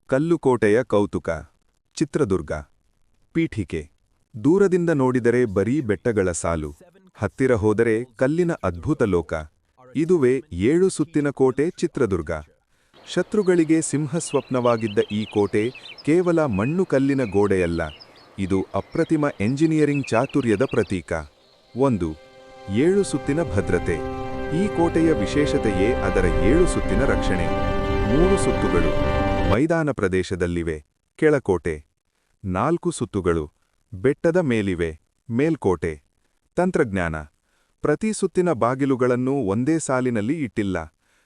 ಕಲ್ಲುಕೋಟೆಯ ಕೌತುಕ ಚಿತ್ರದುರ್ಗ ಪೀಠಿಕೆ ದೂರದಿಂದ ನೋಡಿದರೆ ಬರೀ ಬೆಟ್ಟಗಳ ಸಾಲು ಹತ್ತಿರ ಹೋದರೆ ಕಲ್ಲಿನ ಅದ್ಭುತ ಲೋಕ ಇದುವೇ 7 ಸುತ್ತಿನ ಕೋಟೆ ಚಿತ್ರದುರ್ಗ ಶತ್ರುಗಳಿಗೆ ಸಿಂಹಸ್ವಪ್ನವಾಗಿದ್ದ ಈ ಕೋಟೆ ಕೇವಲ ಮಣ್ಣು ಕಲ್ಲಿನ ಗೋಡೆಯಲ್ಲ ಇದು ಅಪ್ರತಿಮ ಎಂಜಿನಿಯರಿಂಗ್ ಚಾತುರ್ಯದ ಪ್ರತೀಕ 1 7 ಸುತ್ತಿನ ಭದ್ರತೆ ಈ ಕೋಟೆಯ ವಿಶೇಷತೆಯೇ ಅದರ 7 ಸುತ್ತಿನ ರಕ್ಷಣೆ 3 ಸುತ್ತುಗಳು ಮೈದಾನ ಪ್ರದೇಶದಲ್ಲಿವೆ ಕೆಳಕೋಟೆ 4 ಸುತ್ತುಗಳು ಬೆಟ್ಟದ ಮೇಲಿವೆ ಮೇಲ್ಕೋಟೆ ತಂತ್ರಜ್ಞಾನ ಪ್ರತಿ ಸುತ್ತಿನ ಬಾಗಿಲುಗಳನ್ನು ಒಂದೇ ಸಾಲಿನಲ್ಲಿ ಇಟ್ಟಿಲ್ಲ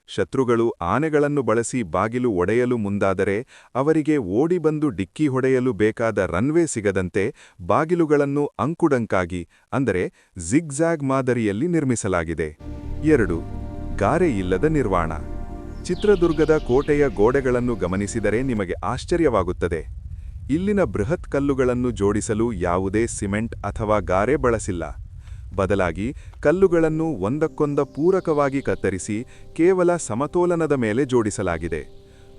ಶತ್ರುಗಳು ಆನೆಗಳನ್ನು ಬಳಸಿ ಬಾಗಿಲು ಒಡೆಯಲು ಮುಂದಾದರೆ ಅವರಿಗೆ ಓಡಿಬಂದು ಡಿಕ್ಕಿ ಹೊಡೆಯಲು ಬೇಕಾದ ರನ್ವೇ ಸಿಗದಂತೆ ಬಾಗಿಲುಗಳನ್ನು ಅಂಕುಡಂಕಾಗಿ ಅಂದರೆ ಜಿಗ್ಜ್ಯಾಗ್ ಮಾದರಿಯಲ್ಲಿ ನಿರ್ಮಿಸಲಾಗಿದೆ 2 ಗಾರೆ ಇಲ್ಲದ ನಿರ್ವಾಣ ಚಿತ್ರದುರ್ಗದ ಕೋಟೆಯ ಗೋಡೆಗಳನ್ನು ಗಮನಿಸಿದರೆ ನಿಮಗೆ ಆಶ್ಚರ್ಯವಾಗುತ್ತದೆ ಇಲ್ಲಿನ ಬೃಹತ್ ಕಲ್ಲುಗಳನ್ನು ಜೋಡಿಸಲು ಯಾವುದೇ ಸಿಮೆಂಟ್ ಅಥವಾ ಗಾರೆ ಬಳಸಿಲ್ಲ ಬದಲಾಗಿ ಕಲ್ಲುಗಳನ್ನು ಒಂದಕ್ಕೊಂದು ಪೂರಕವಾಗಿ ಕತ್ತರಿಸಿ ಕೇವಲ ಸಮತೋಲನದ ಮೇಲೆ ಜೋಡಿಸಲಾಗಿದೆ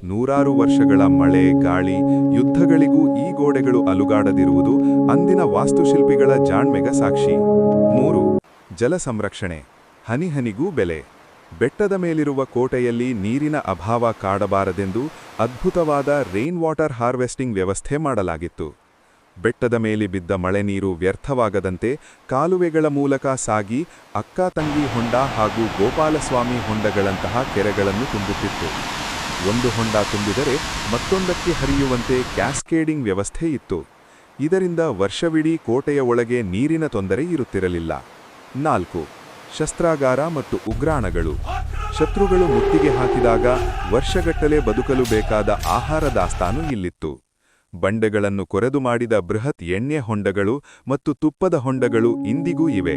ನೂರಾರು ವರ್ಷಗಳ ಮಳೆ ಗಾಳಿ ಯುದ್ಧಗಳಿಗೂ ಈ ಗೋಡೆಗಳು ಅಲುಗಾಡದಿರುವುದು ಅಂದಿನ ವಾಸ್ತುಶಿಲ್ಪಿಗಳ ಜಾಣ್ಮೆಗೆ ಸಾಕ್ಷಿ 3 ಜಲ ಸಂರಕ್ಷಣೆ ಹನಿಹನಿಗೂ ಬೆಲೆ ಬೆಟ್ಟದ ಮೇಲಿರುವ ಕೋಟೆಯಲ್ಲಿ ನೀರಿನ ಅಭಾವ ಕಾಡಬಾರದೆಂದು ಅದ್ಭುತವಾದ ರೈನ್ ವಾಟರ್ ಹಾರ್ವೆಸ್ಟಿಂಗ್ ವ್ಯವಸ್ಥೆ ಮಾಡಲಾಗಿತ್ತು ಬೆಟ್ಟದ ಮೇಲೆ ಬಿದ್ದ ಮಳೆ ನೀರು ವ್ಯರ್ಥವಾಗದಂತೆ ಕಾಲುವೆಗಳ ಮೂಲಕ ಸಾಗಿ ಅಕ್ಕ-ತಂಗಿ ಹೊಂಡ ಹಾಗೂ ಗೋಪಾಲಸ್ವಾಮಿ ಹೊಂಡಗಳಂತಹ ಕೆರೆಗಳನ್ನು ತುಂಬುತ್ತಿತ್ತು ಒಂದು ಹೊಂಡ ತುಂಬಿದರೆ ಮತ್ತೊಂದಕ್ಕೆ ಹರಿಯುವಂತೆ ಕ್ಯಾಸ್ಕೇಡಿಂಗ್ ವ್ಯವಸ್ಥೆ ಇತ್ತು ಇದರಿಂದ ವರ್ಷವಿಡೀ ಕೋಟೆಯ ಒಳಗೆ ನೀರಿನ ತೊಂದರೆ ಇರುತ್ತಿರಲಿಲ್ಲ 4 ಶಸ್ತ್ರಾಗಾರ ಮತ್ತು ಉಗ್ರಾಣಗಳು ಶತ್ರುಗಳು ಮುತ್ತಿಗೆ ಹಾಕಿದಾಗ ವರ್ಷಗಟ್ಟಲೆ ಬದುಕಲು ಬೇಕಾದ ಆಹಾರ ದಾಸ್ತಾನು ಇಲ್ಲಿತ್ತು ಬಂಡೆಗಳನ್ನು ಕೊರೆದು ಮಾಡಿದ ಬೃಹತ್ ಎಣ್ಣೆ ಹೊಂಡಗಳು ಮತ್ತು ತುಪ್ಪದ ಹೊಂಡಗಳು ಇಂದಿಗೂ ಇವೆ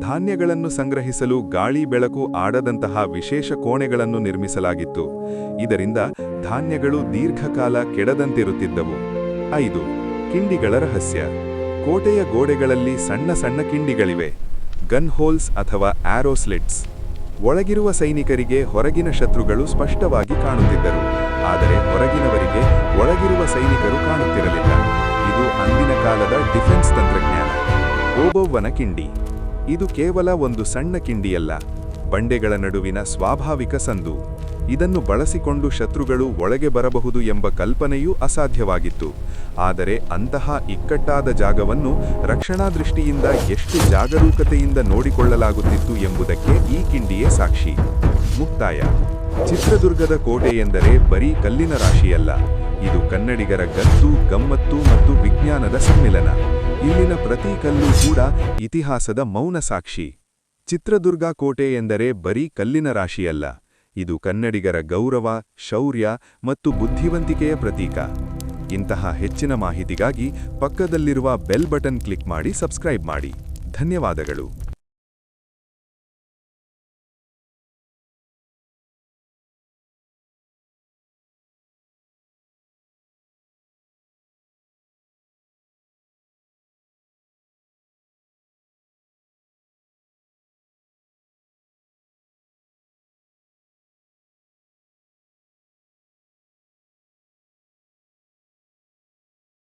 ಧಾನ್ಯಗಳನ್ನು ಸಂಗ್ರಹಿಸಲು ಗಾಳಿ ಬೆಳಕು ಆಡದಂತಹ ವಿಶೇಷ ಕೋಣೆಗಳನ್ನು ನಿರ್ಮಿಸಲಾಗಿತ್ತು ಇದರಿಂದ ಧಾನ್ಯಗಳು ದೀರ್ಘಕಾಲ ಕೆಡದಂತಿರುತ್ತಿದ್ದವು 5 ಕಿಂಡಿಗಳ ರಹಸ್ಯ ಕೋಟೆಯ ಗೋಡೆಗಳಲ್ಲಿ ಸಣ್ಣ ಸಣ್ಣ ಕಿಂಡಿಗಳಿವೆ ಗನ್ ಹೋಲ್ಸ್ ಅಥವಾ ಆರೋ ಸ್ಲಿಟ್ಸ್ ಒಳಗಿರುವ ಸೈನಿಕರಿಗೆ ಹೊರಗಿನ ಶತ್ರುಗಳು ಸ್ಪಷ್ಟವಾಗಿ ಕಾಣುತ್ತಿದ್ದರು ಆದರೆ ಹೊರಗಿನವರಿಗೆ ಒಳಗಿರುವ ಸೈನಿಕರು ಕಾಣುತ್ತಿರಲಿಲ್ಲ ಇದು ಅಂದಿನ ಕಾಲದ ಡಿಫೆನ್ಸ್ ತಂತ್ರಜ್ಞಾನ ಓಬವ್ವನ ಕಿಂಡಿ ಇದು ಕೇವಲ ಒಂದು ಸಣ್ಣ ಕಿಂಡಿಯಲ್ಲ ಬಂಡೆಗಳ ನಡುವಿನ ಸ್ವಾಭಾವಿಕ ಸಂದು ಇದನ್ನು ಬಳಸಿಕೊಂಡು ಶತ್ರುಗಳು ಒಳಗೆ ಬರಬಹುದು ಎಂಬ ಕಲ್ಪನೆಯೂ ಅಸಾಧ್ಯವಾಗಿತ್ತು ಆದರೆ ಅಂತಹ ಇಕ್ಕಟ್ಟಾದ ಜಾಗವನ್ನು ರಕ್ಷಣಾ ದೃಷ್ಟಿಯಿಂದ ಎಷ್ಟು ಜಾಗರೂಕತೆಯಿಂದ ನೋಡಿಕೊಳ್ಳಲಾಗುತ್ತಿತ್ತು ಎಂಬುದಕ್ಕೆ ಈ ಕಿಂಡಿಯೇ ಸಾಕ್ಷಿ ಮುಕ್ತಾಯ ಚಿತ್ರದುರ್ಗದ ಕೋಟೆ ಎಂದರೆ ಬರೀ ಕಲ್ಲಿನ ರಾಶಿಯಲ್ಲ ಇದು ಕನ್ನಡಿಗರ ಗತ್ತು ಗಮ್ಮತ್ತು ಮತ್ತು ವಿಜ್ಞಾನದ ಸಮ್ಮಿಲನ ಇಲ್ಲಿನ ಪ್ರತಿ ಕಲ್ಲು ಕೂಡ ಇತಿಹಾಸದ ಮೌನ ಸಾಕ್ಷಿ ಚಿತ್ರದುರ್ಗ ಕೋಟೆ ಎಂದರೆ ಬರೀ ಕಲ್ಲಿನ ರಾಶಿಯಲ್ಲ ಇದು ಕನ್ನಡಿಗರ ಗೌರವ ಶೌರ್ಯ ಮತ್ತು ಬುದ್ಧಿವಂತಿಕೆಯ ಪ್ರತೀಕ ಇಂತಹ ಹೆಚ್ಚಿನ ಮಾಹಿತಿಗಾಗಿ ಪಕ್ಕದಲ್ಲಿರುವ ಬೆಲ್ ಬಟನ್ ಕ್ಲಿಕ್ ಮಾಡಿ ಸಬ್ಸ್ಕ್ರೈಬ್ ಮಾಡಿ ಧನ್ಯವಾದಗಳು